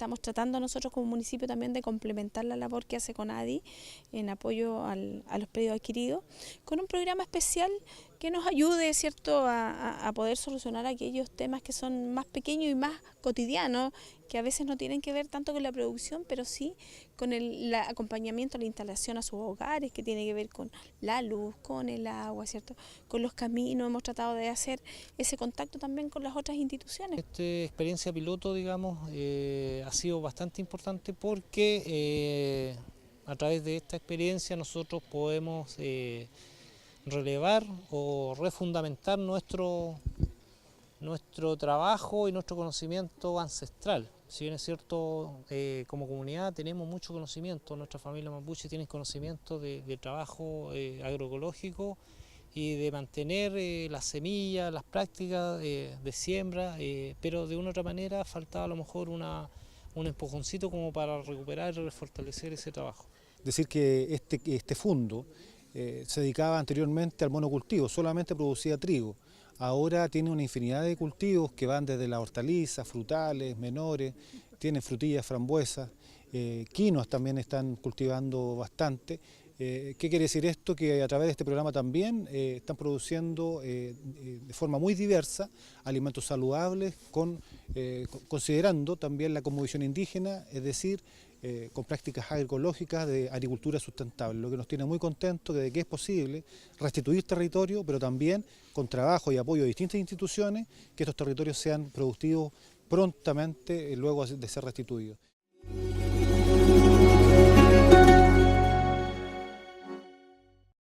estamos tratando nosotros como municipio también de complementar la labor que hace CONADI en apoyo a los predios adquiridos, con un programa especial que nos ayude, ¿cierto?, a poder solucionar aquellos temas que son más pequeños y más cotidianos, que a veces no tienen que ver tanto con la producción, pero sí con el acompañamiento, la instalación a sus hogares, que tiene que ver con la luz, con el agua, ¿cierto?, con los caminos. Hemos tratado de hacer ese contacto también con las otras instituciones. Esta experiencia piloto, digamos, ha sido bastante importante porque a través de esta experiencia nosotros podemos relevar o refundamentar nuestro trabajo y nuestro conocimiento ancestral. Si bien es cierto, como comunidad tenemos mucho conocimiento, nuestra familia mapuche tiene conocimiento de trabajo agroecológico y de mantener las semillas, las prácticas de siembra, pero de una u otra manera faltaba a lo mejor un empujoncito como para recuperar y refortalecer ese trabajo. Decir que este fondo se dedicaba anteriormente al monocultivo, solamente producía trigo. Ahora tiene una infinidad de cultivos que van desde las hortalizas, frutales, menores, tienen frutillas, frambuesas, quinoas también están cultivando bastante. ¿Qué quiere decir esto? Que a través de este programa también están produciendo de forma muy diversa alimentos saludables, considerando también la cosmovisión indígena, es decir, con prácticas agroecológicas de agricultura sustentable, lo que nos tiene muy contentos de que es posible restituir territorio, pero también con trabajo y apoyo de distintas instituciones, que estos territorios sean productivos prontamente luego de ser restituidos.